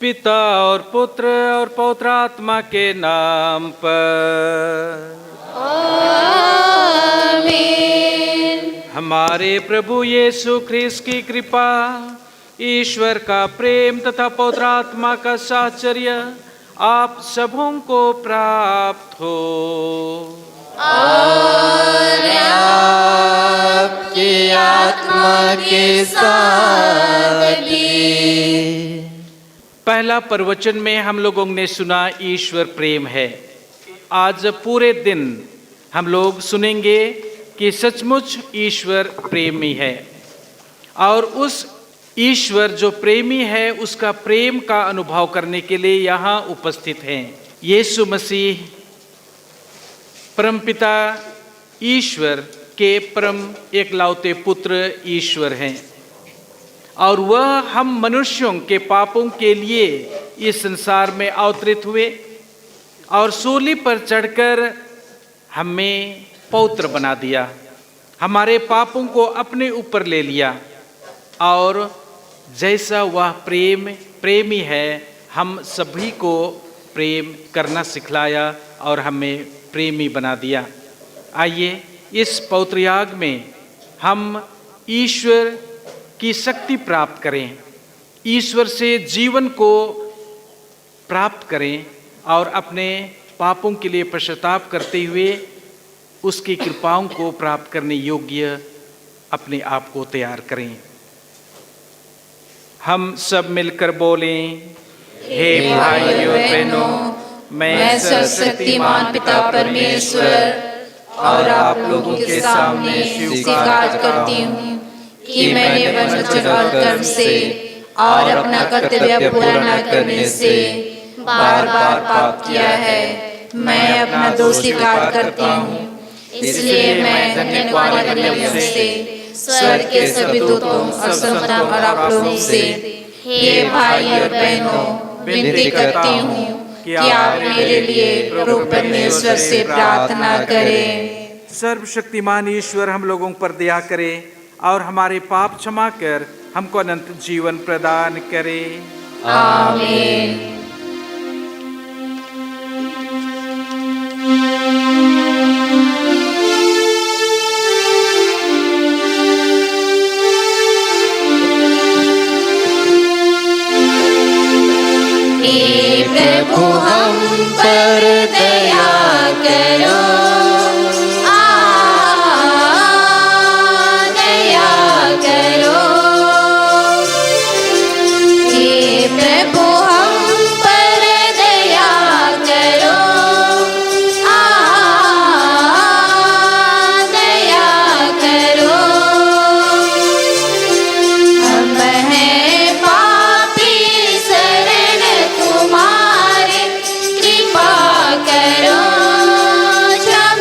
पिता और पुत्र और पवित्र आत्मा के नाम पर आमीन। हमारे प्रभु यीशु ख्रिस्त की कृपा, ईश्वर का प्रेम तथा पवित्र आत्मा का साहचर्य आप सबों को प्राप्त हो। और आपकी आत्मा के साथ भी। पहला प्रवचन में हम लोगों ने सुना ईश्वर प्रेम है। आज पूरे दिन हम लोग सुनेंगे कि सचमुच ईश्वर प्रेमी है और उस ईश्वर जो प्रेमी है उसका प्रेम का अनुभव करने के लिए यहाँ उपस्थित हैं। यीशु मसीह परमपिता ईश्वर के परम एकलौते पुत्र ईश्वर हैं और वह हम मनुष्यों के पापों के लिए इस संसार में अवतरित हुए और सूली पर चढ़कर हमें पवित्र बना दिया, हमारे पापों को अपने ऊपर ले लिया और जैसा वह प्रेमी है हम सभी को प्रेम करना सिखलाया और हमें प्रेमी बना दिया। आइए इस पवित्र याग में हम ईश्वर की शक्ति प्राप्त करें, ईश्वर से जीवन को प्राप्त करें और अपने पापों के लिए पश्चाताप करते हुए उसकी कृपाओं को प्राप्त करने योग्य अपने आप को तैयार करें। हम सब मिलकर बोलें, हे भाइयों और बहनों, मैं सर्वशक्तिमान पिता परमेश्वर और आप लोगों के सामने स्वीकार करती हूँ कि मैंने वचन और कर्म से और अपना कर्तव्य पूरा न करने से बार बार पाप किया है। मैं अपना दोष स्वीकार करती हूँ, इसलिए मैं धन्यवाद से स्वर्ग के सभी दूतों और संतान और आप लोगों से हे भाई और बहनों विनती करती हूँ कि आप मेरे लिए प्रभु परमेश्वर से प्रार्थना करें। सर्वशक्तिमान ईश्वर हम लोगों पर दया करे और हमारे पाप क्षमा कर हमको अनंत जीवन प्रदान करे। आमीन। प्रभु हम पर दया करो, दया करो। हे प्रभु हम पर दया करो, दया करो। हम हैं पापी शरण तुम्हारे, कृपा करो, क्षमा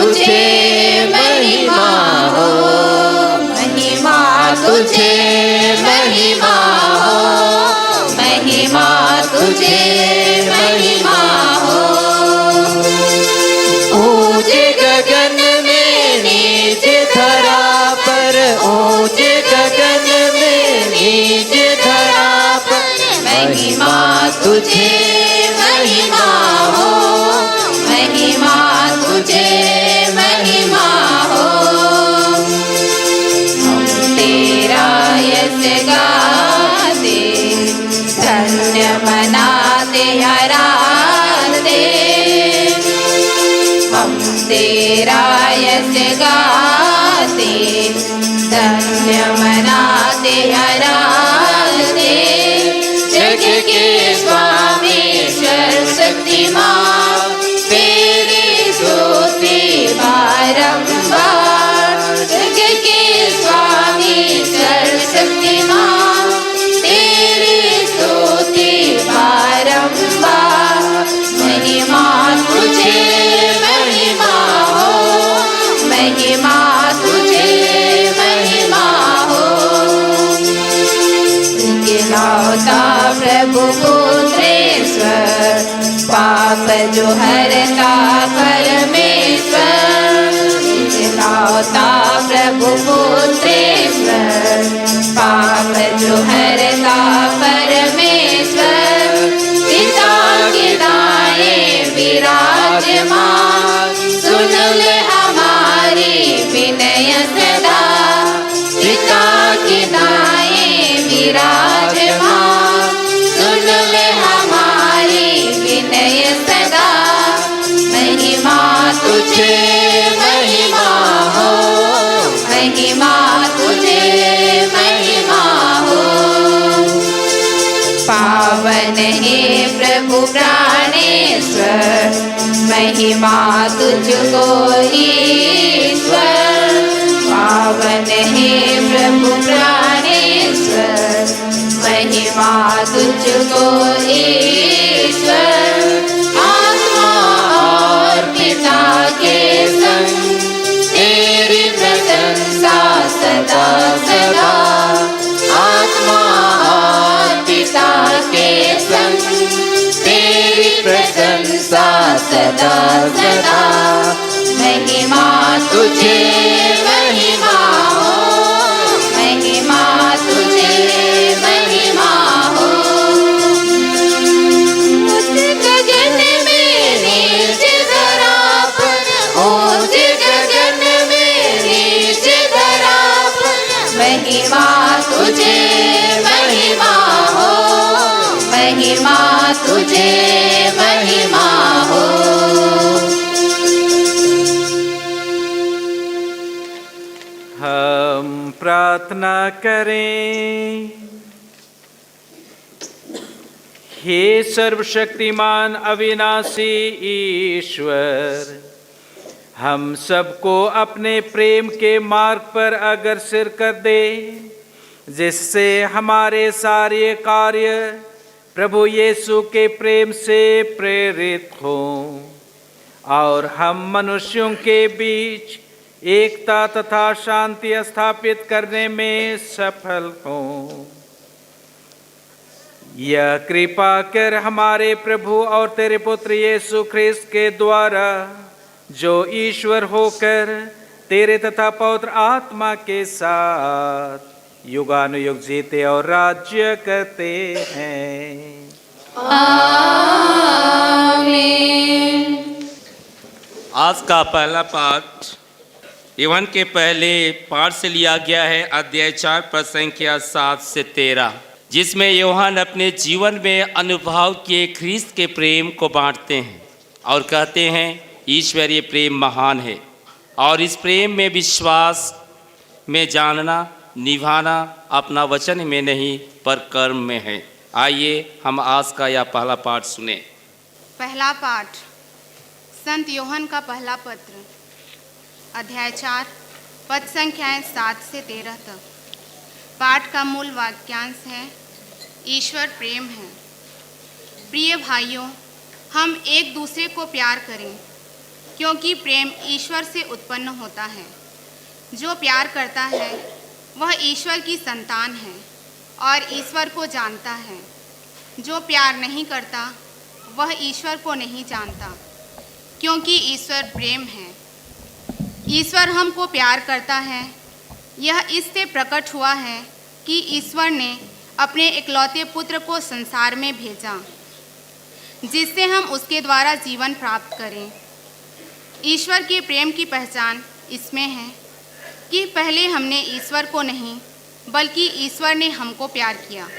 तुझे महिमा हो, महिमा तुझे महिमा हो, महिमा तुझे महिमा हो। ऊंचे गगन में नीचे धरा पर, ऊंचे गगन में नीचे धरा पर, महिमा तुझे महिमा हो, महिमा तुझे महिमा हो। हम तेरा यश गाते, धन्य मनाते हराते, हम तेरा यश गाते, धन्य मनाते हराते। जग के स्वामी सर्वशक्तिमान, तेरी स्तुति बारंबार। जग के स्वामी सर्वशक्तिमान, तेरी स्तुति बारंबार। महिमा तुझे महिमा हो, महिमा तुझे महिमा हो। गिनौता प्रभु पुत्रेश्वर, पाप जो हरता परमेश्वर। गिनौता प्रभु पुत्रेश्वर, पाप जो हरता परमेश्वर। पिता के दाएं विराजमान, सुन ले हमारी विनय सदा। पिता के दाएं विराजमान, सुन ले हमारी विनय सदा। महिमा तुझे महिमा हो, महिमा तुझे महिमा हो। पावन है प्रभु प्राणेश्वर, महिमा तुझको ईश्वर। पावन है प्रभु प्राणेश्वर, महिमा तुझको ईश्वर। आत्मा और पिता के संग, तेरी प्रशंसा सदा सदा। आत्मा और पिता के संग, तेरी प्रशंसा सदा सदा। महिमा तुझे महिमा हो, महिमा तुझे महिमा हो। उस गगन में नीचे धरा पर, उस गगन में नीचे धरा पर, महिमा तुझे महिमा हो, महिमा तुझे महिमा हो। हम प्रार्थना करें। हे सर्वशक्तिमान अविनाशी ईश्वर, हम सबको अपने प्रेम के मार्ग पर अग्रसर कर दे, जिससे हमारे सारे कार्य प्रभु यीशु के प्रेम से प्रेरित हों और हम मनुष्यों के बीच एकता तथा शांति स्थापित करने में सफल हों। यह कृपा कर हमारे प्रभु और तेरे पुत्र यीशु ख्रिस्त के द्वारा, जो ईश्वर होकर तेरे तथा पवित्र आत्मा के साथ युगानुयुग जीते और राज्य करते हैं। आमीन। आज का पहला पाठ यूहन्ना के पहले पाठ से लिया गया है, अध्याय 4 पद संख्या 7 से 13, जिसमें यूहन्ना अपने जीवन में अनुभव किए ख्रिस्त के प्रेम को बांटते हैं और कहते हैं ईश्वरीय प्रेम महान है और इस प्रेम में विश्वास में जानना निभाना अपना वचन में नहीं पर कर्म में है। आइए हम आज का यह पहला पाठ सुने। पहला पाठ संत यूहन्ना का पहला पत्र, अध्याय 4 पद संख्याएं 7 से 13 तक। पाठ का मूल वाक्यांश है, ईश्वर प्रेम है। प्रिय भाइयों, हम एक दूसरे को प्यार करें क्योंकि प्रेम ईश्वर से उत्पन्न होता है। जो प्यार करता है वह ईश्वर की संतान है और ईश्वर को जानता है। जो प्यार नहीं करता वह ईश्वर को नहीं जानता, क्योंकि ईश्वर प्रेम है। ईश्वर हमको प्यार करता है, यह इससे प्रकट हुआ है कि ईश्वर ने अपने इकलौते पुत्र को संसार में भेजा, जिससे हम उसके द्वारा जीवन प्राप्त करें। ईश्वर के प्रेम की पहचान इसमें है कि पहले हमने ईश्वर को नहीं बल्कि ईश्वर ने हमको प्यार किया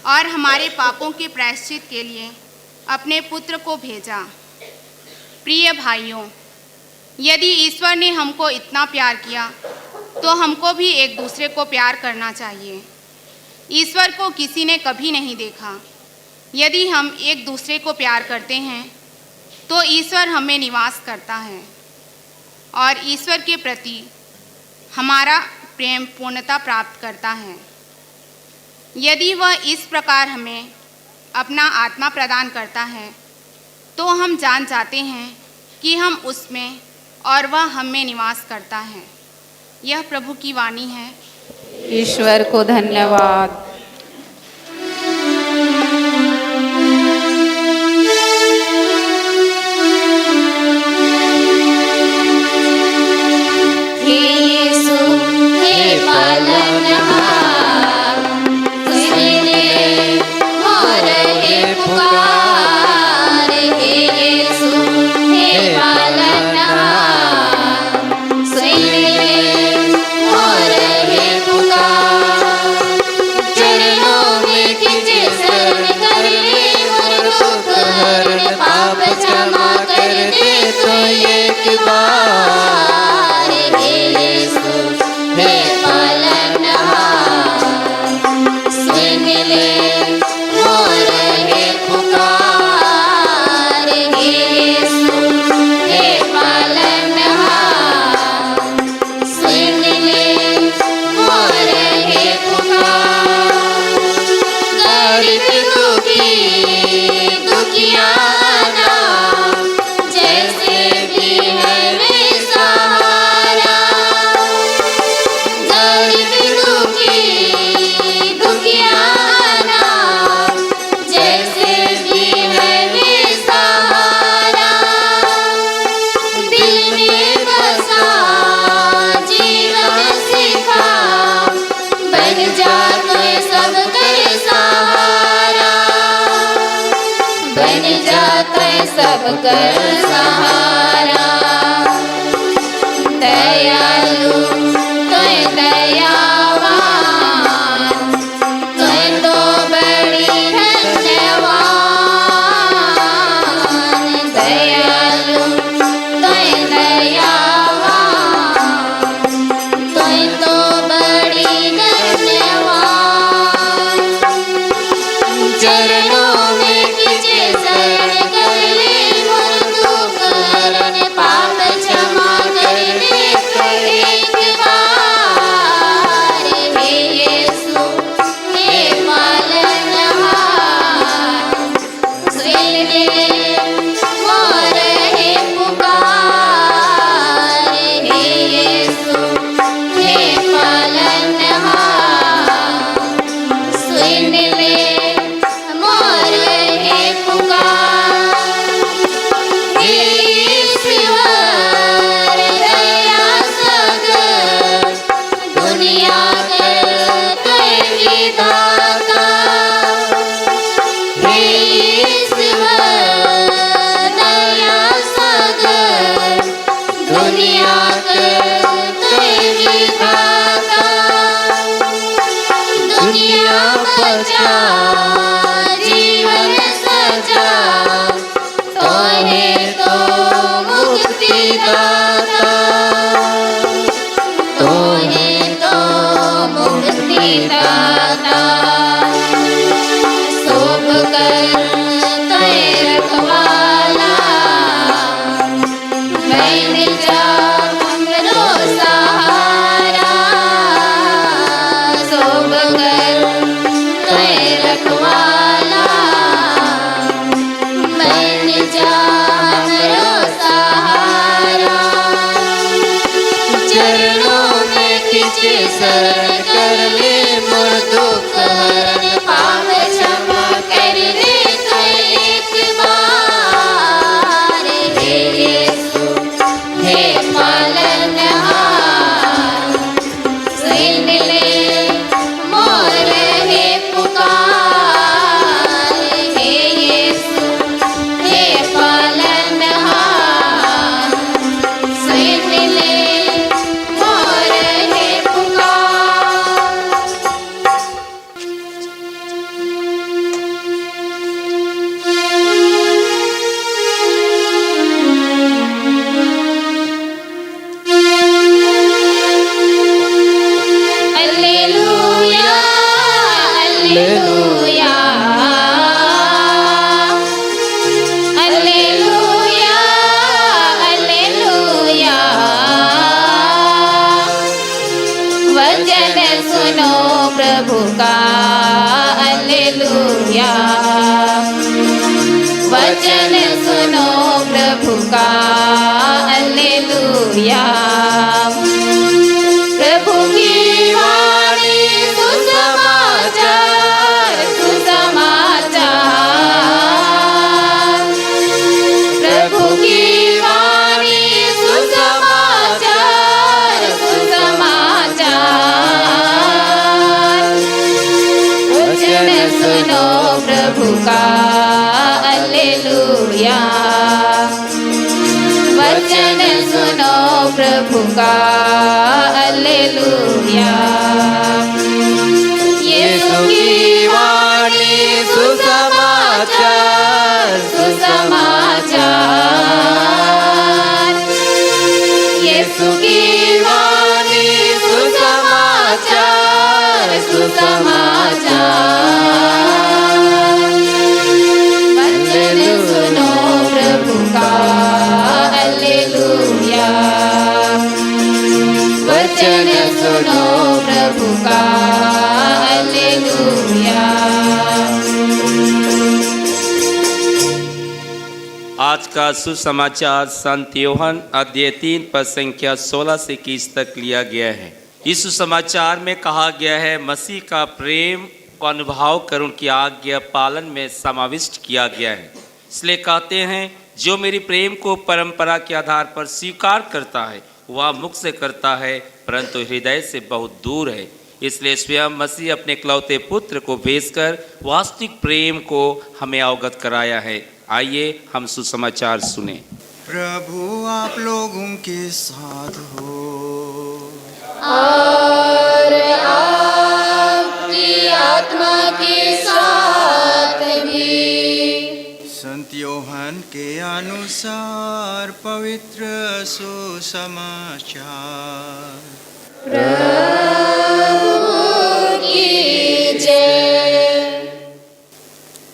और हमारे पापों के प्रायश्चित के लिए अपने पुत्र को भेजा। प्रिय भाइयों, यदि ईश्वर ने हमको इतना प्यार किया तो हमको भी एक दूसरे को प्यार करना चाहिए। ईश्वर को किसी ने कभी नहीं देखा। यदि हम एक दूसरे को प्यार करते हैं तो ईश्वर हमें निवास करता है और ईश्वर के प्रति हमारा प्रेम पूर्णता प्राप्त करता है। यदि वह इस प्रकार हमें अपना आत्मा प्रदान करता है तो हम जान जाते हैं कि हम उसमें और वह हम में निवास करता है। यह प्रभु की वाणी है। ईश्वर को धन्यवाद। हे यीशु हे पालनहार, सुन ले मोर हे पुकार। हे यीशु हे पालनहार, सुन ले मोर हे पुकार। चरणों में खिंचे शरण कर ले मोर दुख हरण, पाप क्षमा कर दे तो एक बार। हे यीशु हे पालनहार, सुन ले मोर हे पुकार। हे यीशु हे पालनहार, सुन ले मोर हे पुकार। गरीब दुखी दुखियाना जैसे भी है वे सहारा। गरीब दुखी दुखियाना जैसे भी है वे सहारा। दिल में बसा जीवन सिखा, बन जा कोई सबके सहारा। बन जा कोई सबकर सहारा। दयालु कोई दयावान, कोई तो बड़ी धन्यवान। दयालु कोई दयावान, कोई तो बड़ी धन्यवान। चरणों में खिंचे शरण कर ले मोर दुख हरण, पाप क्षमा कर दे तो एक बार। हे यीशु हे पालनहार, सुन ले मोर हे पुकार। हे यीशु हे पालनहार, सुन ले मोर हे पुकार। हे ईश्वर दया सागर, दुनिया कर कोई विधाता। हे ईश्वर दया सागर, दुनिया कर कोई विधाता। दुनिया बचा जीवन सजा, तोहे तो मुक्ति दाता। तोहे तो मुक्ति दाता। शोभ कर तोय रखवाला, बन जा हमरो सहारा। शोभ कर तोय रखवाला, बन जा हमरो सहारा। तुझे शरण कर ले मोर दुख हरण पाप क्षमा कर ले कर एक बार हे यीशु हे पालनहार सुन ले मोर हे पुकार हे यीशु हे पालनहार सुन ले मोर हे पुकार। Alleluia, alleluia, alleluia, alleluia। वचन सुनो प्रभु का alleluia, वचन सुनो प्रभु का alleluia। प्रभु की वाणी सुसमाचार सुसमाचार प्रभु की वाणी सुसमाचार सुसमाचार वचन सुनो प्रभु का alleluia, वचन सुनो प्रभु का alleluia। यीशु की वाणी सुसमाचार सुसमाचार यीशु की वाणी सुसमाचार सुसमाचार वचन सुनो प्रभु का alleluia, वचन सुनो प्रभु का alleluia। आज का सुसमाचार संत यूहन्ना अध्याय 3 पद संख्या 16 से 21 तक लिया गया है। इस सुसमाचार में कहा गया है मसीह का प्रेम को अनुभव कर उनकी आज्ञा पालन में समाविष्ट किया गया है। इसलिए कहते हैं जो मेरी प्रेम को परंपरा के आधार पर स्वीकार करता है वह मुख से करता है परंतु हृदय से बहुत दूर है। इसलिए स्वयं मसीह अपने इकलौते पुत्र को भेजकर वास्तविक प्रेम को हमें अवगत कराया है। आइए हम सुसमाचार सुने। प्रभु आप लोगों के साथ हो और आपकी आत्मा के साथ भी। संत यूहन्ना के अनुसार पवित्र सुसमाचार। प्रभु की जय।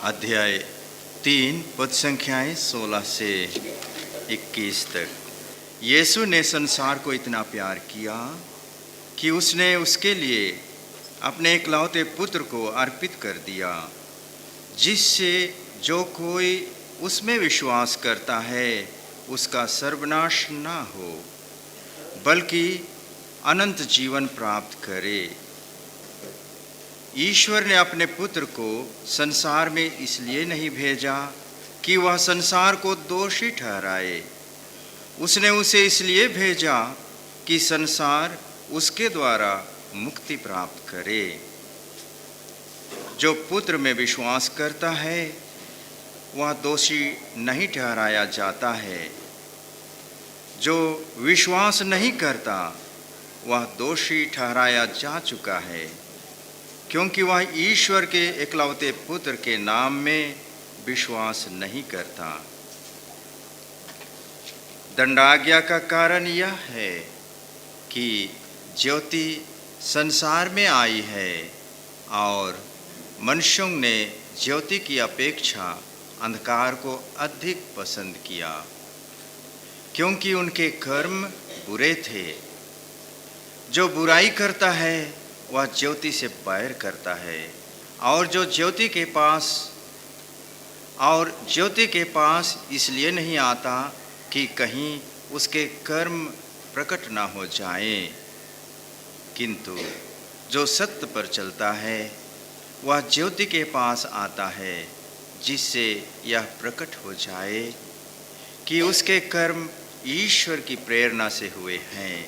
अध्याय 3 पद संख्याएं 16 से 21 तक। यीशु ने संसार को इतना प्यार किया कि उसने उसके लिए अपने इकलौते पुत्र को अर्पित कर दिया, जिससे जो कोई उसमें विश्वास करता है उसका सर्वनाश न हो बल्कि अनंत जीवन प्राप्त करे। ईश्वर ने अपने पुत्र को संसार में इसलिए नहीं भेजा कि वह संसार को दोषी ठहराए, उसने उसे इसलिए भेजा कि संसार उसके द्वारा मुक्ति प्राप्त करे। जो पुत्र में विश्वास करता है वह दोषी नहीं ठहराया जाता है, जो विश्वास नहीं करता वह दोषी ठहराया जा चुका है, क्योंकि वह ईश्वर के इकलौते पुत्र के नाम में विश्वास नहीं करता। दंडाज्ञा का कारण यह है कि ज्योति संसार में आई है और मनुष्यों ने ज्योति की अपेक्षा अंधकार को अधिक पसंद किया, क्योंकि उनके कर्म बुरे थे। जो बुराई करता है वह ज्योति से बैर करता है और ज्योति के पास इसलिए नहीं आता कि कहीं उसके कर्म प्रकट ना हो जाएं। किंतु जो सत्य पर चलता है वह ज्योति के पास आता है, जिससे यह प्रकट हो जाए कि उसके कर्म ईश्वर की प्रेरणा से हुए हैं।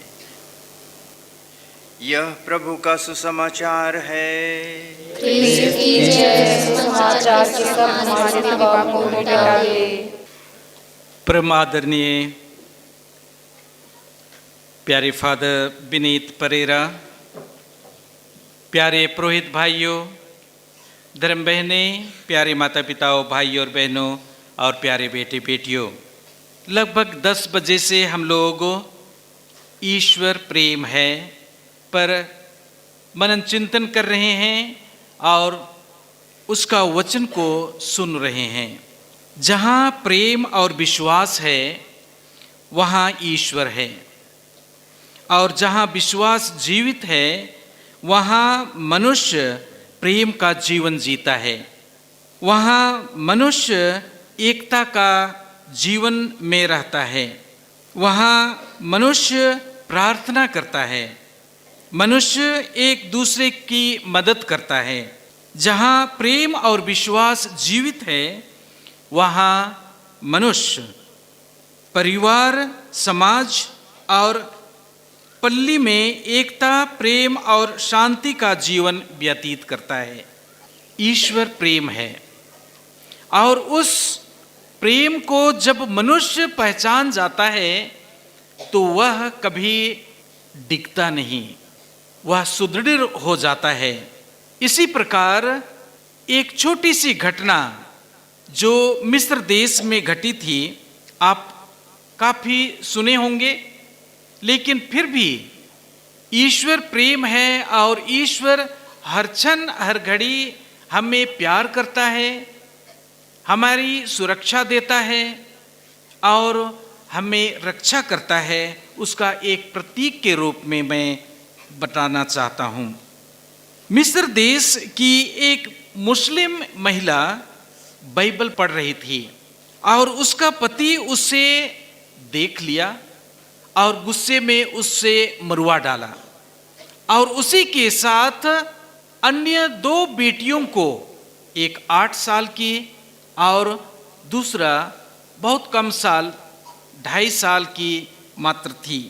यह प्रभु का सुसमाचार है। क्रिस्त की जय। सुसमाचार के सब हमारे पापों को मिटा दे। परम आदरणीय प्यारे फादर विनीत परेरा, प्यारे पुरोहित भाइयों, धर्म बहनें, प्यारे माता पिताओं, भाइयों और बहनों और प्यारे बेटे बेटियों, लगभग 10 बजे से हम लोग ईश्वर प्रेम है पर मनन चिंतन कर रहे हैं और उसका वचन को सुन रहे हैं। जहाँ प्रेम और विश्वास है वहाँ ईश्वर है, और जहाँ विश्वास जीवित है वहाँ मनुष्य प्रेम का जीवन जीता है। वहाँ मनुष्य एकता का जीवन में रहता है। वहाँ मनुष्य प्रार्थना करता है, मनुष्य एक दूसरे की मदद करता है। जहाँ प्रेम और विश्वास जीवित है वहाँ मनुष्य परिवार, समाज और पल्ली में एकता, प्रेम और शांति का जीवन व्यतीत करता है। ईश्वर प्रेम है और उस प्रेम को जब मनुष्य पहचान जाता है तो वह कभी डिगता नहीं, वह सुदृढ़ हो जाता है। इसी प्रकार एक छोटी सी घटना जो मिस्र देश में घटी थी, आप काफी सुने होंगे, लेकिन फिर भी ईश्वर प्रेम है और ईश्वर हर क्षण हर घड़ी हमें प्यार करता है, हमारी सुरक्षा देता है और हमें रक्षा करता है। उसका एक प्रतीक के रूप में मैं बताना चाहता हूँ। मिस्र देश की एक मुस्लिम महिला बाइबल पढ़ रही थी और उसका पति उससे देख लिया और गुस्से में उससे मरवा डाला, और उसी के साथ अन्य 2 बेटियों को, एक 8 साल की और दूसरा बहुत कम साल 2.5 साल की मात्र थी,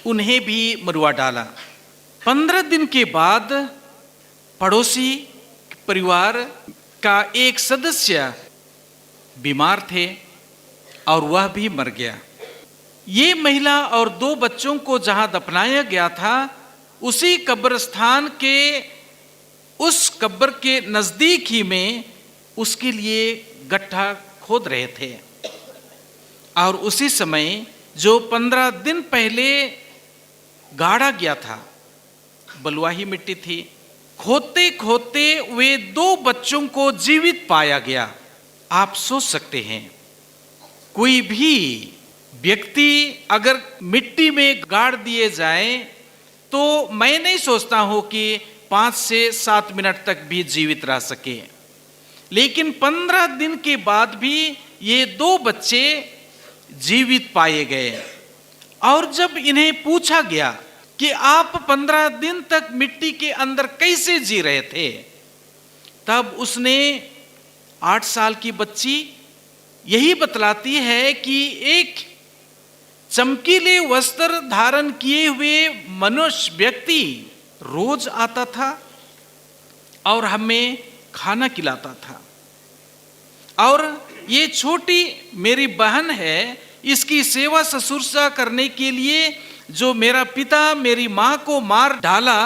उन्हें भी मरवा डाला। 15 दिन के बाद पड़ोसी परिवार का एक सदस्य बीमार थे और वह भी मर गया। ये महिला और 2 बच्चों को जहां दफनाया गया था, उसी कब्रिस्तान के उस कब्र के नजदीक ही में उसके लिए गड्ढा खोद रहे थे। और उसी समय जो 15 दिन पहले गाड़ा गया था, बलुआही मिट्टी थी, खोदते खोदते वे 2 बच्चों को जीवित पाया गया। आप सोच सकते हैं, कोई भी व्यक्ति अगर मिट्टी में गाड़ दिए जाए तो मैं नहीं सोचता हूं कि 5 से 7 मिनट तक भी जीवित रह सके, लेकिन 15 दिन के बाद भी ये 2 बच्चे जीवित पाए गए। और जब इन्हें पूछा गया कि आप 15 दिन तक मिट्टी के अंदर कैसे जी रहे थे, तब उसने 8 साल की बच्ची यही बतलाती है कि एक चमकीले वस्त्र धारण किए हुए मनुष्य व्यक्ति रोज आता था और हमें खाना खिलाता था, और ये छोटी मेरी बहन है, इसकी सेवा ससुरसा करने के लिए जो मेरा पिता मेरी माँ को मार डाला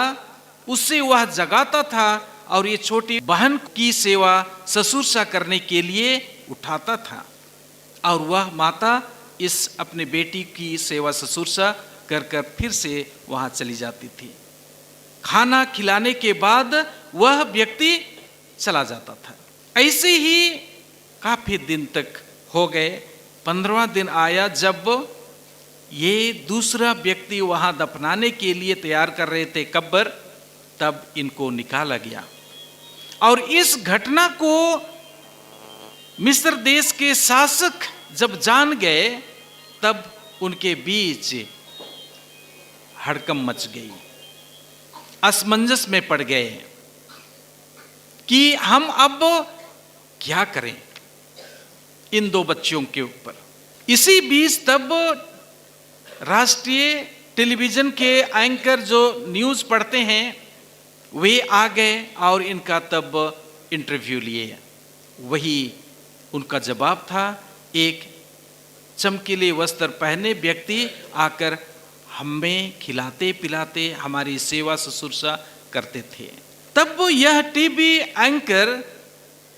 उससे वह जगाता था, और ये छोटी बहन की सेवा ससुरसा करने के लिए उठाता था, और वह माता इस अपने बेटी की सेवा ससुरसा कर कर फिर से वहाँ चली जाती थी। खाना खिलाने के बाद वह व्यक्ति चला जाता था। ऐसे ही काफी दिन तक हो गए। 15वां दिन आया जब ये दूसरा व्यक्ति वहाँ दफनाने के लिए तैयार कर रहे थे कब्र, तब इनको निकाला गया। और इस घटना को मिस्र देश के शासक जब जान गए, तब उनके बीच हड़कंप मच गई। असमंजस में पड़ गए कि हम अब क्या करें इन दो बच्चियों के ऊपर। इसी बीच तब राष्ट्रीय टेलीविजन के एंकर जो न्यूज़ पढ़ते हैं वे आ गए और इनका तब इंटरव्यू लिए। वही उनका जवाब था, एक चमकीले वस्त्र पहने व्यक्ति आकर हमें खिलाते पिलाते हमारी सेवा शुश्रूषा करते थे। तब यह टीवी एंकर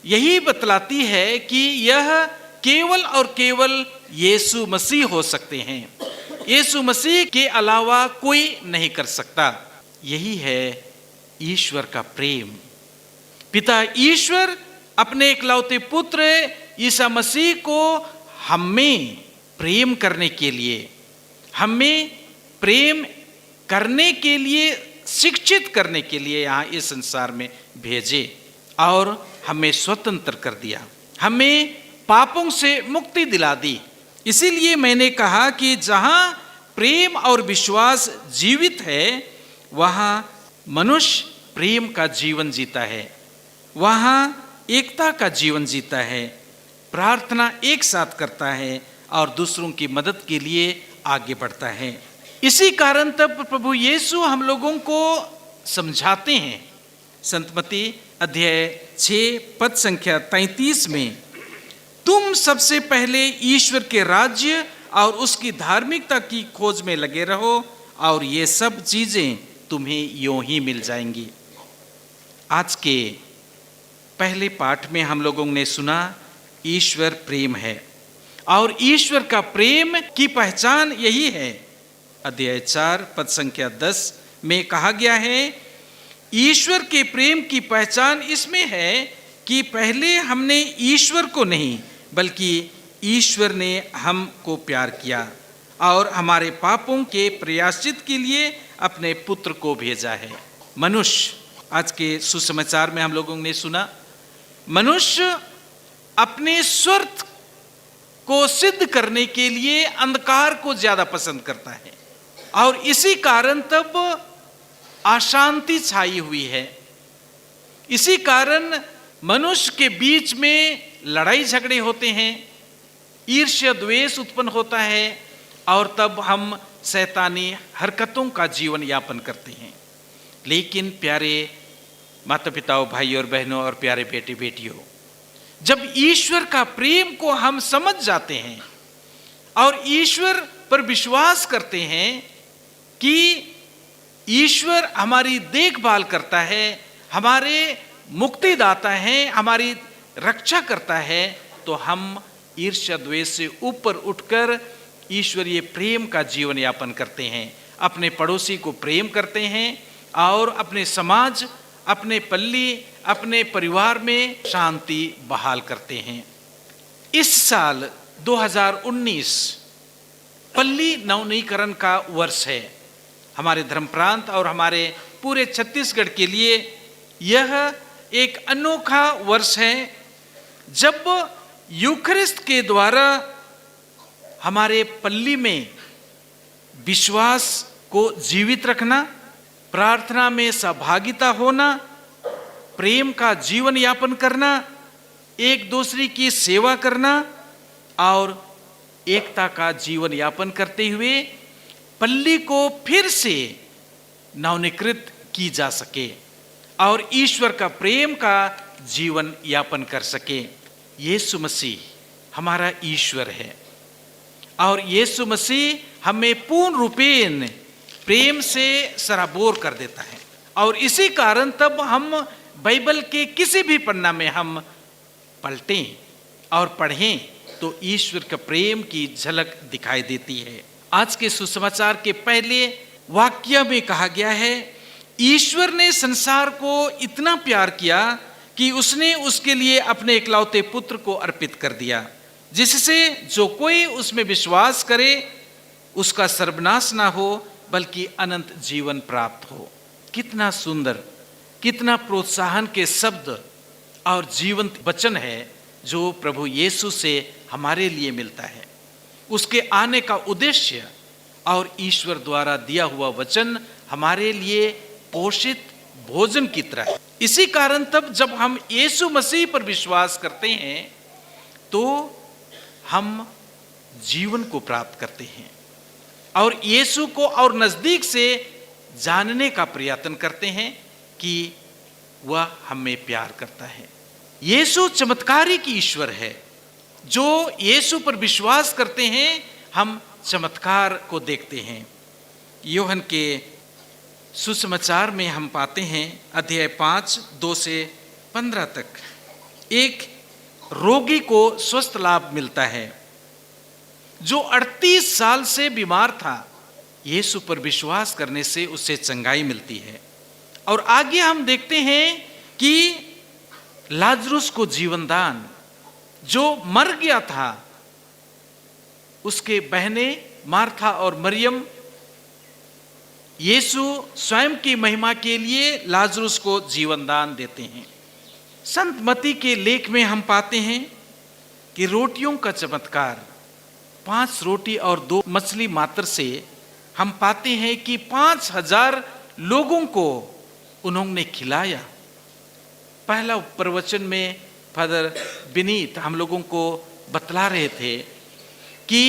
यही बतलाती है कि यह केवल और केवल यीशु मसीह हो सकते हैं, यीशु मसीह के अलावा कोई नहीं कर सकता। यही है ईश्वर का प्रेम। पिता ईश्वर अपने इकलौते पुत्र ईसा मसीह को हमें प्रेम करने के लिए, हमें प्रेम करने के लिए, शिक्षित करने के लिए यहाँ इस संसार में भेजे और हमें स्वतंत्र कर दिया, हमें पापों से मुक्ति दिला दी। इसीलिए मैंने कहा कि जहाँ प्रेम और विश्वास जीवित है वहाँ मनुष्य प्रेम का जीवन जीता है, वहाँ एकता का जीवन जीता है, प्रार्थना एक साथ करता है और दूसरों की मदद के लिए आगे बढ़ता है। इसी कारण तब प्रभु यीशु हम लोगों को समझाते हैं। संत मत्ती अध्याय 6 पद संख्या 33 में, तुम सबसे पहले ईश्वर के राज्य और उसकी धार्मिकता की खोज में लगे रहो और ये सब चीजें तुम्हें यूं ही मिल जाएंगी। आज के पहले पाठ में हम लोगों ने सुना ईश्वर प्रेम है और ईश्वर का प्रेम की पहचान यही है। अध्याय 4 पद संख्या 10 में कहा गया है, ईश्वर के प्रेम की पहचान इसमें है कि पहले हमने ईश्वर को नहीं बल्कि ईश्वर ने हमको प्यार किया और हमारे पापों के प्रायश्चित के लिए अपने पुत्र को भेजा है। मनुष्य, आज के सुसमाचार में हम लोगों ने सुना, मनुष्य अपने स्वार्थ को सिद्ध करने के लिए अंधकार को ज्यादा पसंद करता है और इसी कारण तब अशांति छाई हुई है। इसी कारण मनुष्य के बीच में लड़ाई झगड़े होते हैं, ईर्ष्या द्वेष उत्पन्न होता है और तब हम शैतानी हरकतों का जीवन यापन करते हैं। लेकिन प्यारे माता पिताओं, भाई और बहनों और प्यारे बेटे बेटियों, जब ईश्वर का प्रेम को हम समझ जाते हैं और ईश्वर पर विश्वास करते हैं कि ईश्वर हमारी देखभाल करता है, हमारे मुक्तिदाता है, हमारी रक्षा करता है, तो हम ईर्ष्या द्वेष से ऊपर उठकर ईश्वरीय प्रेम का जीवन यापन करते हैं, अपने पड़ोसी को प्रेम करते हैं और अपने समाज, अपने पल्ली, अपने परिवार में शांति बहाल करते हैं। इस साल 2019 पल्ली नवनीकरण का वर्ष है। हमारे धर्म प्रांत और हमारे पूरे छत्तीसगढ़ के लिए यह एक अनोखा वर्ष है जब यूखरिस्ट के द्वारा हमारे पल्ली में विश्वास को जीवित रखना, प्रार्थना में सहभागिता होना, प्रेम का जीवन यापन करना, एक दूसरे की सेवा करना और एकता का जीवन यापन करते हुए पल्ली को फिर से नवनीकृत की जा सके और ईश्वर का प्रेम का जीवन यापन कर सके। यीशु मसीह हमारा ईश्वर है और यीशु मसीह हमें पूर्ण रूपेण प्रेम से सराबोर कर देता है और इसी कारण तब हम बाइबल के किसी भी पन्ना में हम पलटें और पढ़ें तो ईश्वर का प्रेम की झलक दिखाई देती है। आज के सुसमाचार के पहले वाक्य में कहा गया है, ईश्वर ने संसार को इतना प्यार किया कि उसने उसके लिए अपने इकलौते पुत्र को अर्पित कर दिया, जिससे जो कोई उसमें विश्वास करे उसका सर्वनाश ना हो बल्कि अनंत जीवन प्राप्त हो। कितना सुंदर, कितना प्रोत्साहन के शब्द और जीवंत वचन है जो प्रभु यीशु से हमारे लिए मिलता है। उसके आने का उद्देश्य और ईश्वर द्वारा दिया हुआ वचन हमारे लिए पोषित भोजन की तरह। इसी कारण तब जब हम यीशु मसीह पर विश्वास करते हैं तो हम जीवन को प्राप्त करते हैं और यीशु को और नजदीक से जानने का प्रयत्न करते हैं कि वह हमें प्यार करता है। यीशु चमत्कारिक ईश्वर है। जो यीशु पर विश्वास करते हैं हम चमत्कार को देखते हैं। यूहन्ना के सुसमाचार में हम पाते हैं अध्याय 5 2 से 15 तक एक रोगी को स्वस्थ लाभ मिलता है जो 38 साल से बीमार था। यीशु पर विश्वास करने से उससे चंगाई मिलती है। और आगे हम देखते हैं कि लाजरुस को जीवनदान, जो मर गया था, उसके बहने मार्था और मरियम यीशु स्वयं की महिमा के लिए लाजरुस को जीवनदान देते हैं। संत मत्ती के लेख में हम पाते हैं कि रोटियों का चमत्कार, 5 रोटी और 2 मछली मात्र से हम पाते हैं कि 5000 लोगों को उन्होंने खिलाया। पहला प्रवचन में फादर विनीत हम लोगों को बतला रहे थे कि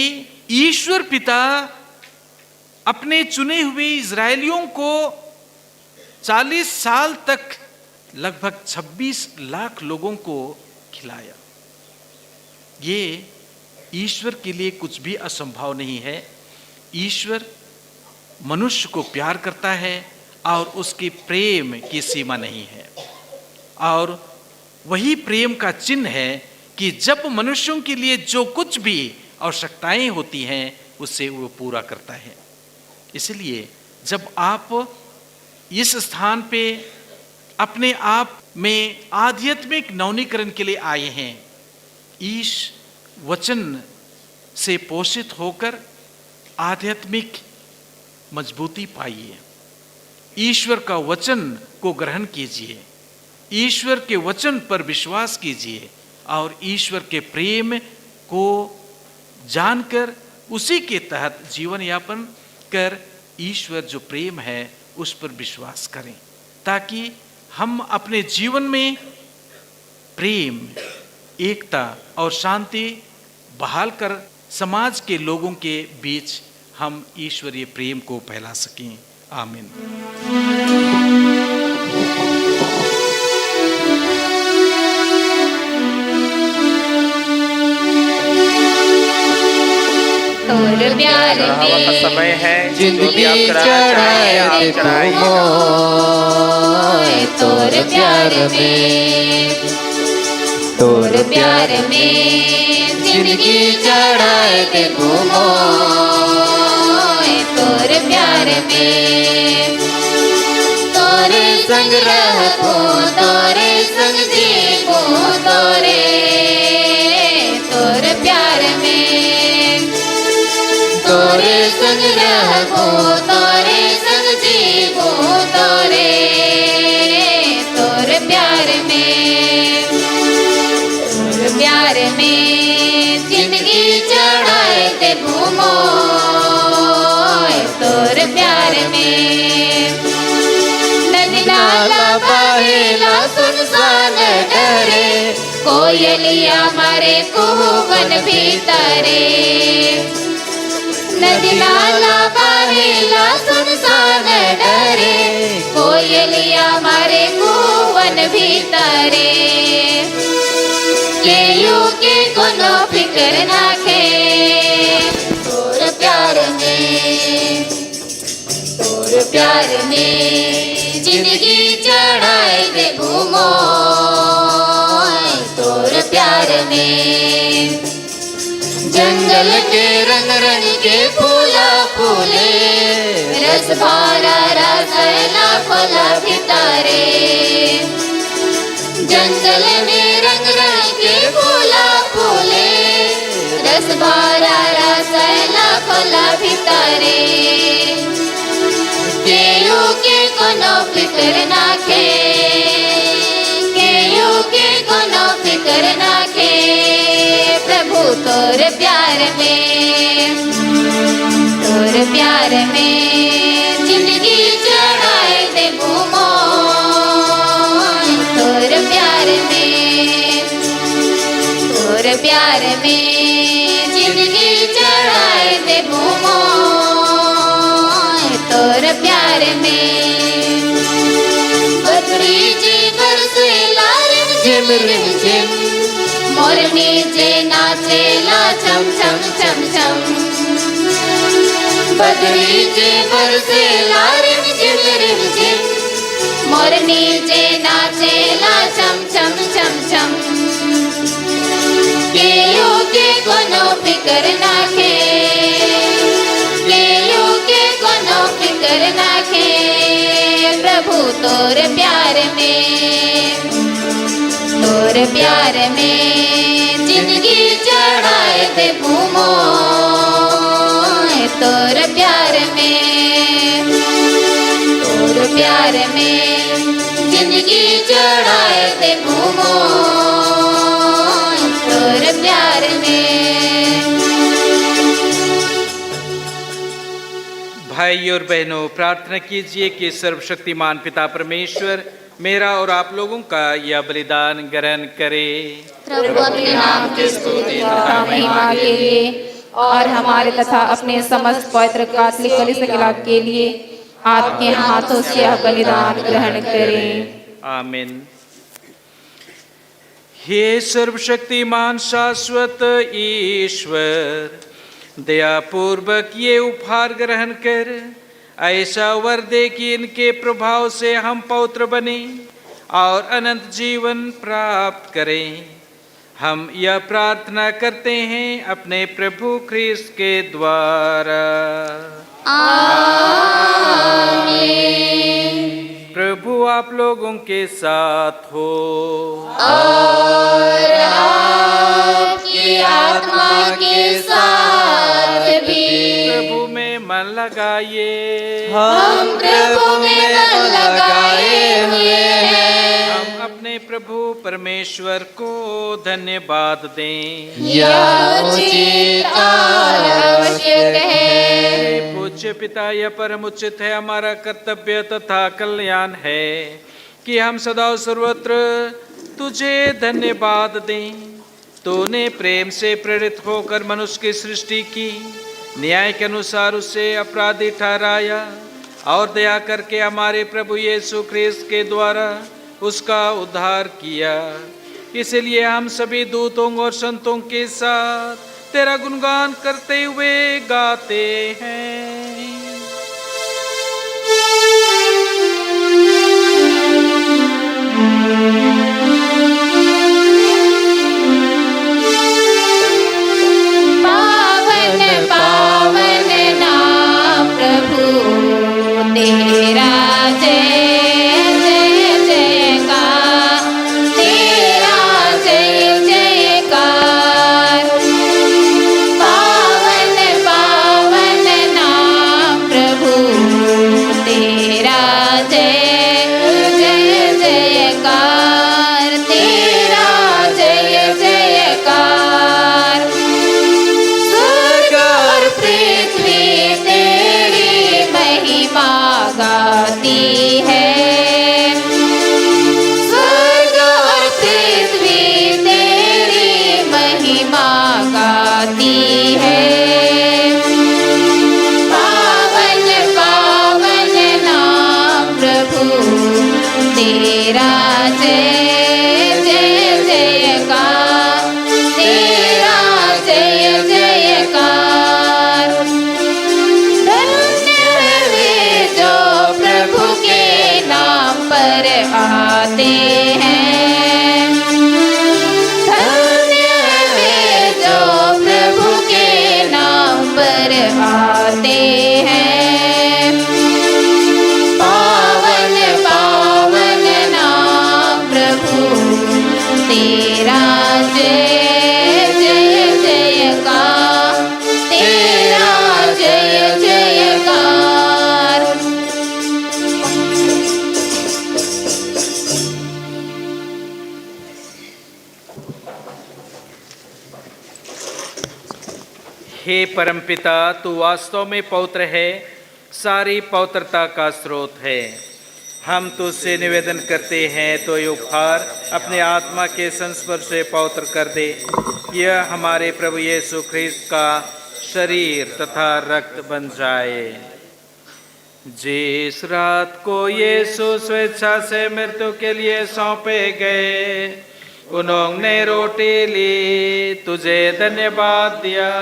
ईश्वर पिता अपने चुने हुए इजरायलियों को 40 साल तक लगभग 26 लाख लोगों को खिलाया। ये ईश्वर के लिए कुछ भी असंभव नहीं है। ईश्वर मनुष्य को प्यार करता है और उसके प्रेम की सीमा नहीं है। और वही प्रेम का चिन्ह है कि जब मनुष्यों के लिए जो कुछ भी आवश्यकताएं होती हैं उससे वो पूरा करता है। इसलिए जब आप इस स्थान पे अपने आप में आध्यात्मिक नवीनीकरण के लिए आए हैं, इस वचन से पोषित होकर आध्यात्मिक मजबूती पाइए। ईश्वर का वचन को ग्रहण कीजिए, ईश्वर के वचन पर विश्वास कीजिए और ईश्वर के प्रेम को जानकर उसी के तहत जीवन यापन कर ईश्वर जो प्रेम है उस पर विश्वास करें, ताकि हम अपने जीवन में प्रेम, एकता और शांति बहाल कर समाज के लोगों के बीच हम ईश्वरीय प्रेम को फैला सकें। आमीन। तोर प्यार चढ़ावा का में समय है। जिंदगी आप चढ़ाना चाहें आप चढ़ाइए। तोर प्यार में, तोर प्यार में जिंदगी चढ़ाए ते घूमो। तोर प्यार में तोरे संग रहूं, तोरे संग जीऊं, तोरे तोर प्यार में तोरे संग रहूं, तोरे संग जीऊं, तोरे तोर प्यार में, तोर प्यार में जिंदगी चढ़ाए ते घूमो। तोर प्यार में नदी नाला बहेला सुनसान डरे, कोयलिया मारे कुहूवन भीतरे। नदी नाला बहेला सुनसान डरे, कोयलिया मारे कुहूवन भीतरे। केयू के कोनो फिक्र नाखे, तोर प्यार में, तोर प्यार में जिंदगी चढ़ाए दे घूमो। तोर प्यार में जंगल के रंग रंग के फूला फूले, रस भरा रसना फला भितरे। जंगल में रंग रंग के फूला फूले, रस भरा रसना फला भितरे। केयू के कोनो फिक्र नाखे, केयू के कोनो फिक्र नाखे। प्रभु तोर प्यार में, तोर प्यार में जिंदगी चढ़ाए दे। में जिंदगी चढ़ाए दे भूमो तोर प्यार में बदरी जी बरसे लारिम झिम रिम झिम मोरनी जे नाचेला चम चम चम चम बदरी जे बरसे लारिम झिम रिम झिम मोरनी जे नाचेला चम चम चम चम केयो के कोनो फिकर नाखे केयो के कोनो फिकर नाखे प्रभु तोर प्यार में जिंदगी चढ़ाए थे भूमो तोर प्यार में जिंदगी चढ़ाए थे भूमो तोर प्यार में। भाई और बहनों, प्रार्थना कीजिए कि सर्वशक्तिमान पिता परमेश्वर मेरा और आप लोगों का यह बलिदान ग्रहण करे। प्रभु अपने नाम की स्तुति तथा महिमा के लिए और हमारे तथा अपने समस्त पवित्र कैथोलिक कलीसिया के लिए आपके हाथों से यह बलिदान ग्रहण करें। आमीन। हे सर्वशक्तिमान शाश्वत ईश्वर, दयापूर्वक ये उपहार ग्रहण कर ऐसा वर दे कि इनके प्रभाव से हम पवित्र बने और अनंत जीवन प्राप्त करें। हम यह प्रार्थना करते हैं अपने प्रभु ख्रीस्त के द्वारा। प्रभु आप लोगों के साथ हो और आपकी आत्मा के साथ भी। प्रभु में मन लगाइए। हम प्रभु में मन लगाए हुए हैं। हम अपने प्रभु परमेश्वर को धन्यवाद दें। यह उचित और आवश्यक है। पूज्य पिता, यह परम उचित है, हमारा कर्तव्य तथा कल्याण है कि हम सदा सर्वत्र तुझे धन्यवाद दें। तूने प्रेम से प्रेरित होकर मनुष्य की सृष्टि की, न्याय के अनुसार उसे अपराधी ठहराया और दया करके हमारे प्रभु यीशु ख्रीस्त के द्वारा उसका उद्धार किया। इसलिए हम सभी दूतों और संतों के साथ तेरा गुणगान करते हुए गाते हैं। पावन पावन नाम प्रभु तेरा, जय जय जयकार तेरा, जय जयकार। पावन पावन नाम प्रभु तेरा, जय जय जयकार तेरा, जय जयकार। स्वर्ग और पृथ्वी तेरी महिमा गाती है। स्वर्ग और पृथ्वी तेरी महिमा गाती है। पावन पावन नाम प्रभु तेरा, जय जय जयकार तेरा, जय जयकार। धन्य है वे जो प्रभु के नाम पर आते हैं। धन्य है वे जो प्रभु के नाम पर आते हैं। पावन पावन नाम प्रभु तेरा, जय जय जयकार तेरा, जय जयकार। हे परमपिता, तू वास्तव में पवित्र है, सारी पवित्रता का स्रोत है। हम तुझसे निवेदन करते हैं तो ये उपहार अपने आत्मा के संस्पर्श से पवित्र कर दे यह हमारे प्रभु यीशु ख्रिस्त का शरीर तथा रक्त बन जाए। जिस रात को यीशु स्वेच्छा से मृत्यु के लिए सौंपे गए, उन्होंने रोटी ली, तुझे धन्यवाद दिया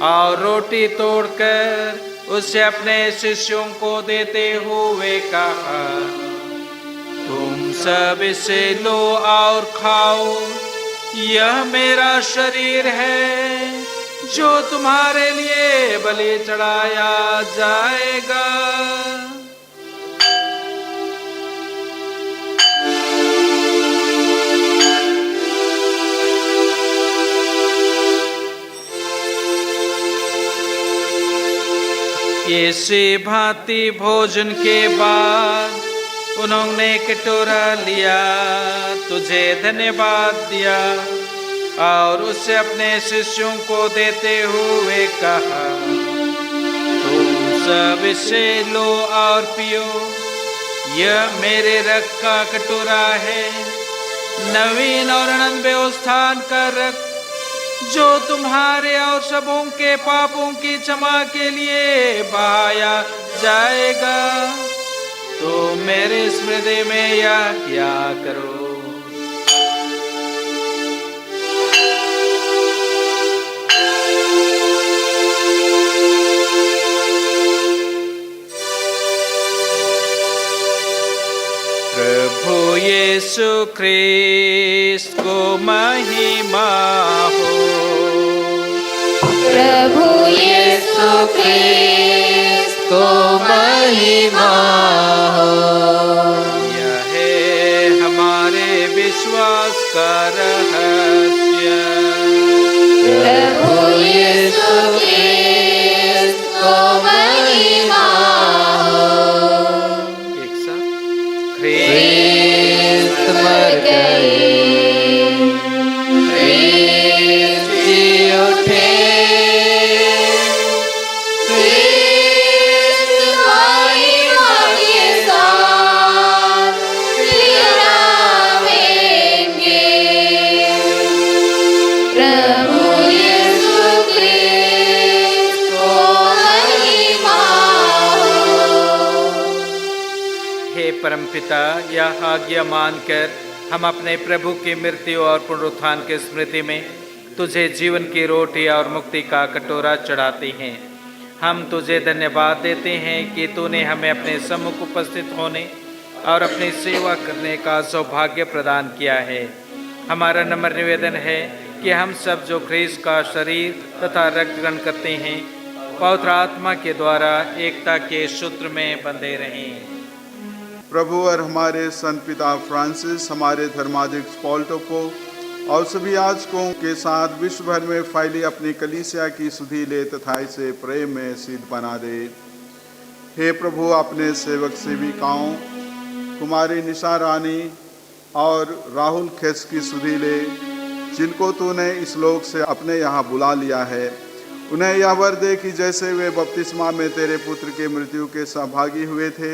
और रोटी तोड़कर उसे अपने शिष्यों को देते हुए कहा, तुम सब इसे लो और खाओ, यह मेरा शरीर है जो तुम्हारे लिए बलि चढ़ाया जाएगा। इसी भांति भोजन के बाद उन्होंने कटोरा लिया, तुझे धन्यवाद दिया और उसे अपने शिष्यों को देते हुए कहा, तुम सब इसे लो और पियो, यह मेरे रक्त का कटोरा है, नवीन और अनंत व्यवस्थान का रक्त, जो तुम्हारे और सबों के पापों की क्षमा के लिए बहाया जाएगा। तो मेरे स्मृति में यह क्या करो। प्रभु यीशु ख्रिस्त को महिमा हो। प्रभु यीशु ख्रिस्त को महिमा हो। यह है हमारे विश्वास का रहस्य। प्रभु यीशु ख्रिस्त को महिमा हो। एक साथ ख्रिस्त मर गए, ख्रिस्त जी उठे, ख्रिस्त महिमा के साथ लहराएंगे। प्रभु यीशु ख्रिस्त को महिमा हो। हे परमपिता, यह आज्ञा मानकर हम अपने प्रभु की मृत्यु और पुनरुत्थान की स्मृति में तुझे जीवन की रोटी और मुक्ति का कटोरा चढ़ाते हैं। हम तुझे धन्यवाद देते हैं कि तूने हमें अपने सम्मुख उपस्थित होने और अपनी सेवा करने का सौभाग्य प्रदान किया है। हमारा नम्र निवेदन है कि हम सब जो ख्रिस्त का शरीर तथा रक्त ग्रहण करते हैं, पवित्र आत्मा के द्वारा एकता के सूत्र में बंधे रहें। प्रभु और हमारे संत पिता फ्रांसिस, हमारे धर्माध्यक्ष पॉल टोपो और सभी याजकों के साथ विश्व भर में फैली अपनी कलीसिया की सुधि ले तथा इसे प्रेम में सिद्ध बना दे। हे प्रभु, अपने सेवक सेविकाओं कुमारी निशा रानी और राहुल खेस की सुधि ले, जिनको तूने इस लोक से अपने यहाँ बुला लिया है, उन्हें यह वर दे कि जैसे वे बपतिस्मा में तेरे पुत्र के मृत्यु के सहभागी हुए थे,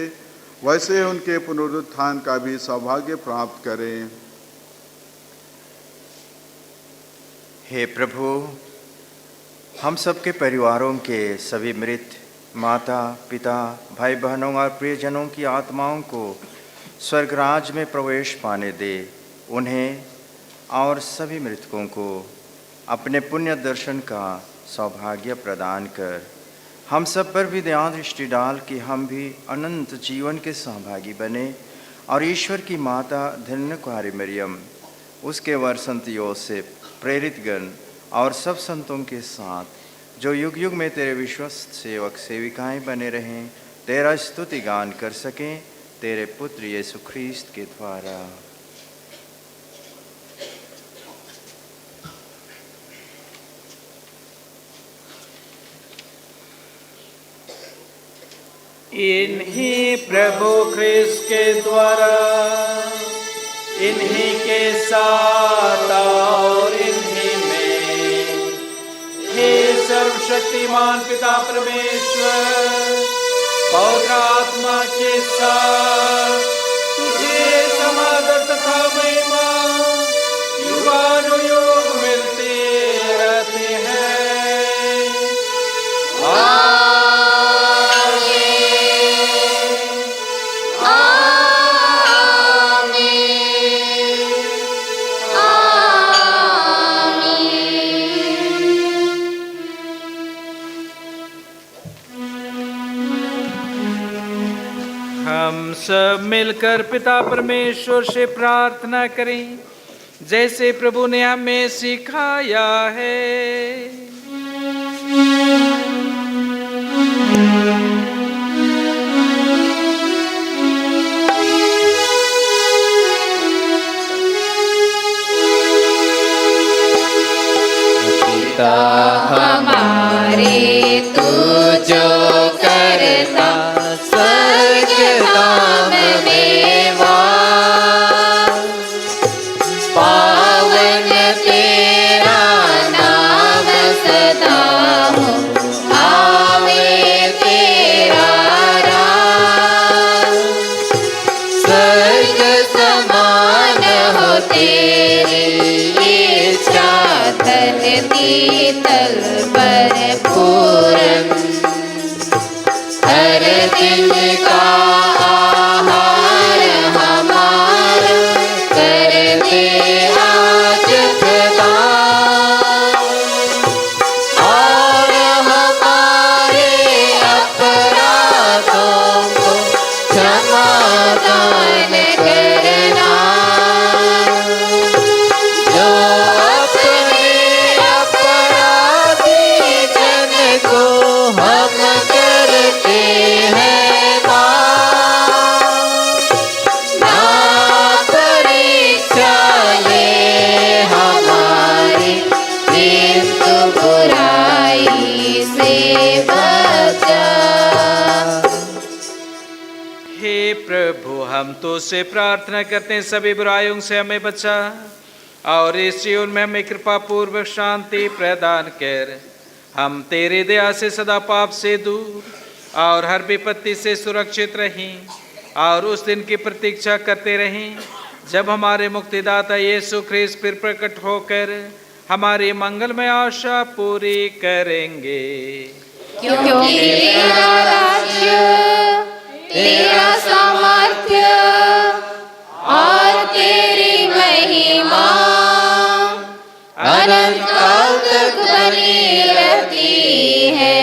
वैसे उनके पुनरुत्थान का भी सौभाग्य प्राप्त करें। हे प्रभु, हम सबके परिवारों के सभी मृत माता पिता भाई बहनों और प्रियजनों की आत्माओं को स्वर्गराज में प्रवेश पाने दे। उन्हें और सभी मृतकों को अपने पुण्य दर्शन का सौभाग्य प्रदान कर। हम सब पर भी दया दृष्टि डाल कि हम भी अनंत जीवन के सहभागी बने और ईश्वर की माता धन्य कुमारी मरियम, उसके वर संत योसेफ, प्रेरित गण और सब संतों के साथ जो युग युग में तेरे विश्वस्त सेवक सेविकाएं बने रहें, तेरा स्तुति गान कर सकें, तेरे पुत्र यीशु ख्रिस्त के द्वारा। इन्हीं प्रभु ख्रिस्त के द्वारा, इन्हीं के साथ और इन्हीं में, हे सर्वशक्तिमान पिता परमेश्वर, पवित्र आत्मा के साथ तुझे समादर तथा महिमा युगानुयुग मिलती हम सब मिलकर पिता परमेश्वर से प्रार्थना करें, जैसे प्रभु ने हमें सिखाया है। पिता हमारे तू जो करता स्वर्ग धाम में वास, पावन तेरा नाम सदा हो, आवे तेरा राज। स्वर्ग समान हो तेरी इच्छा, धरती तल पर पूरन। हर दिन का आहार हमारा कर दे आज प्रदान, और हमारे अपराधों को क्षमा दान करना, जो अपने अपराधी जन को हम करते हैं माफ। ना परीक्षा ले हमारी, किंतु बुराई से बचा। हे प्रभु, हम तो से प्रार्थना करते हैं, सभी बुराइयों से हमें बचा और इस जीवन में हमें कृपा पूर्वक शांति प्रदान कर हम तेरी दया से सदा पाप से दूर और हर विपत्ति से सुरक्षित रहें, और उस दिन की प्रतीक्षा करते रहें जब हमारे मुक्तिदाता यीशु ख्रीस्त फिर प्रकट होकर हमारी मंगलमय आशा पूरी करेंगे। क्योंकि तेरा राज्य, तेरा सामर्थ्य और तेरी महिमा अनंत काल तक बनी रहती है।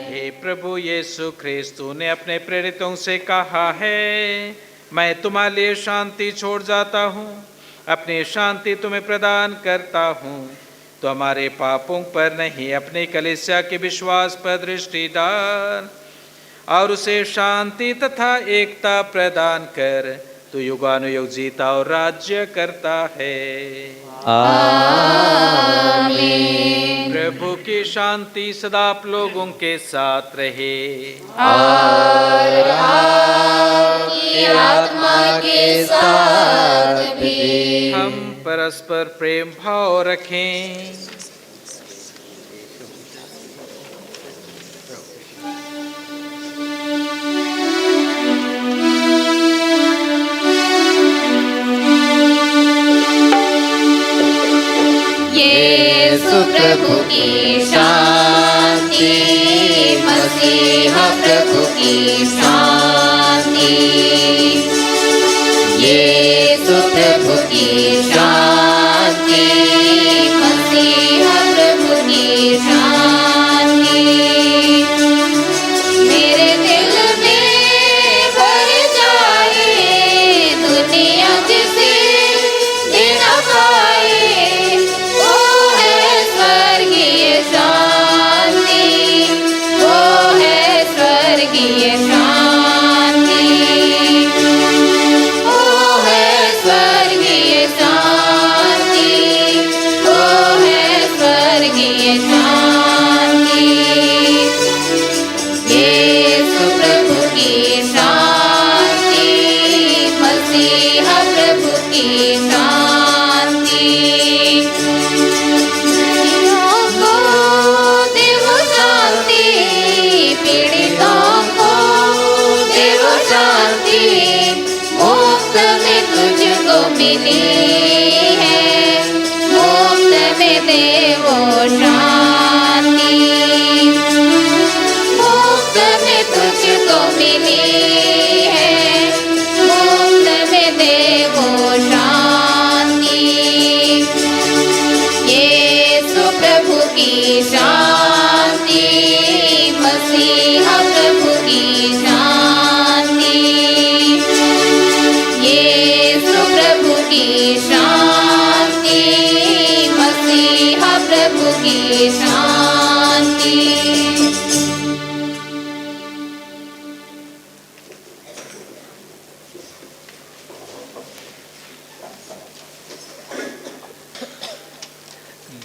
हे प्रभु यीशु ख्रीस्त, तूने अपने प्रेरितों से कहा है, मैं तुम्हारे लिए शांति छोड़ जाता हूँ, अपनी शांति तुम्हें प्रदान करता हूँ। तो हमारे पापों पर नहीं, अपनी कलीसिया के विश्वास पर दृष्टि डाल और उसे शांति तथा एकता प्रदान कर। तू युगानुयुग जीता और राज्य करता है। आमीन। प्रभु की शांति सदा आप लोगों के साथ रहे। और आपकी आत्मा के साथ भी। हम परस्पर प्रेम भाव रखें। यीशु प्रभु की शांति, मसीहा प्रभु की शांति। यीशु प्रभु की शांति, मसीहा प्रभु की शांति। मेरे दिल में भर जाए दुनिया जिसे दे न पाए, वो है स्वर्गीय शांति, वो है स्वर्गीय शांति, वो है स्वर्गीय शांति, वो है स्वर्गीय शांति। यीशु प्रभु की शांति, मसीहा प्रभु की शांति। दुनिया को देव शांति, पीड़ितों को देव शांति। मुफ्त में तुझको मिली है, मुफ्त में देवो शांति। मुफ्त में तुझको मिली है, मुफ्त में देवो शांति। यीशु प्रभु की शांति, मसीहा प्रभु की शांति।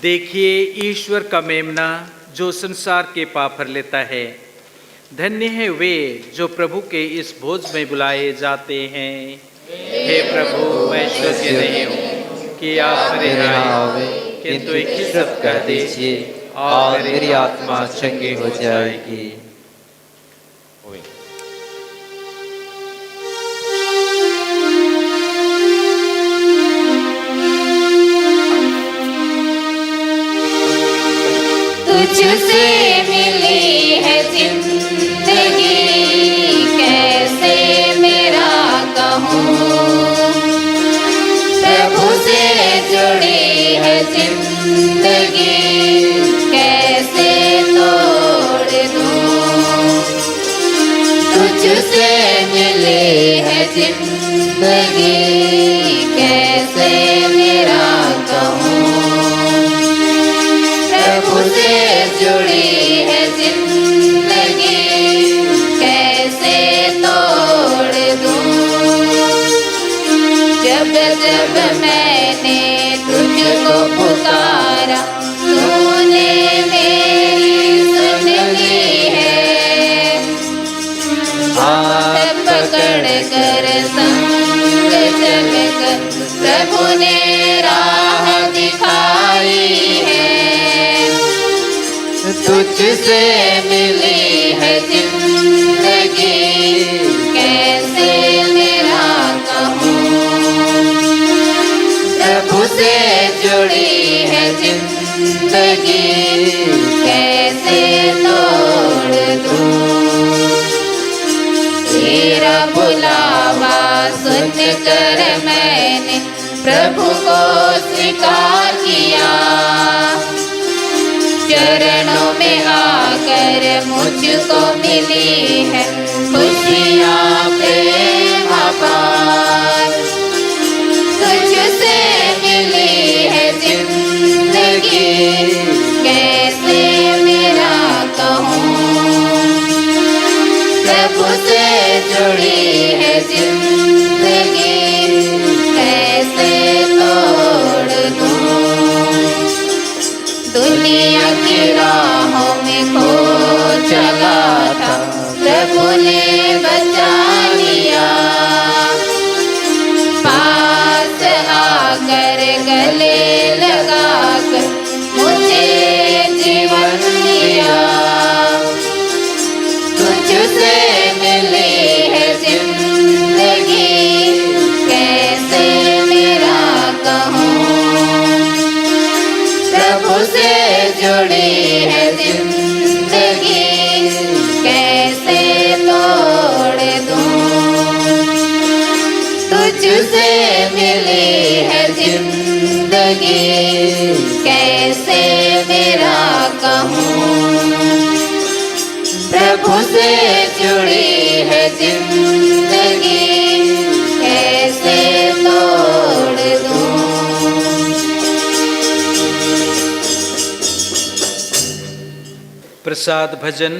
देखिए ईश्वर का मेमना जो संसार के पाप हर लेता है। धन्य है वे जो प्रभु के इस भोज में बुलाए जाते हैं। हे प्रभु, मैं योग्य नहीं हूँ कि आप मेरे यहाँ आवे, किंतु एक ही शब्द कह दीजिए और मेरी आत्मा चंगी हो जाएगी। तुझसे मिली है जिंदगी, कैसे मेरा कहूँ। प्रभु से जुड़ी है जिंदगी, कैसे तोड़ दूँ। तुझसे मिली है जिंदगी, कैसे मेरा कहूँ। प्रभु से जुड़ी है जिंदगी, कैसे तोड़ दूँ। जब जब मैंने तुझको पुकारा, तूने मेरी सुन ली है। हाथ पकड़ कर संग चल कर प्रभु ने राह दिखाई है। तुझसे मिली है जिंदगी, कैसे मेरा कहूँ। प्रभु से जुड़ी है जिंदगी, कैसे तोड़ दूँ। तेरा बुलावा सुन कर मैंने प्रभु को स्वीकार किया। चरणों में आकर मुझको मिली है खुशियाँ प्रेम अपार। तुझसे मिली है जिंदगी, कैसे मेरा कहूँ। प्रभु से जुड़ी है जिंदगी, कैसे तोड़ दूँ। दुनिया की राहों में खो चला था, प्रभु ने बचा लिया। पास आकर गले लगाकर मुझे जीवन दिया। तुझसे मिली है जिंदगी, कैसे मेरा कहूँ। प्रभु से जुड़ी है जिंदगी, कैसे तोड़ दूँ। तुझसे मिली है जिंदगी, कैसे मेरा कहूँ। प्रभु से जुड़ी है जिंदगी, कैसे तोड़ दूँ। प्रसाद भजन।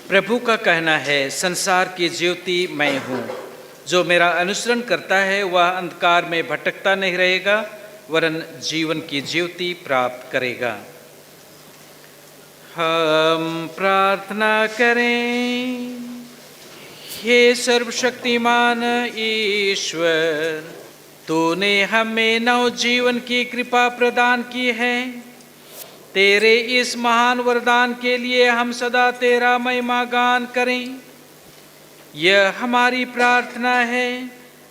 प्रभु का कहना है, संसार की ज्योति मैं हूँ। जो मेरा अनुसरण करता है वह अंधकार में भटकता नहीं रहेगा, वरन जीवन की ज्योति प्राप्त करेगा। हम प्रार्थना करें। हे सर्वशक्तिमान ईश्वर, तूने हमें नव जीवन की कृपा प्रदान की है। तेरे इस महान वरदान के लिए हम सदा तेरा महिमा गान करें। यह हमारी प्रार्थना है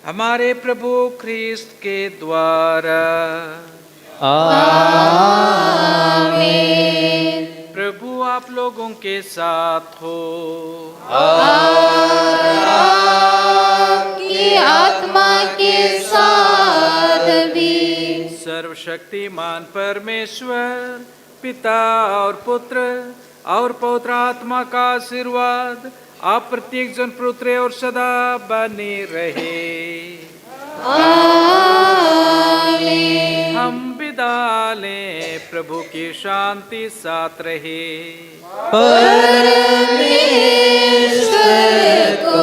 हमारे प्रभु ख्रिस्त के द्वारा। आमीन। प्रभु आप लोगों के साथ हो। आपकी आत्मा के साथ भी। सर्वशक्तिमान परमेश्वर पिता और पुत्र और पवित्र आत्मा का आशीर्वाद आप प्रत्येक जन पुत्र और सदा बने रहे। आमीन। हम विदा लें। प्रभु की शांति साथ रहे। परमेश्वर को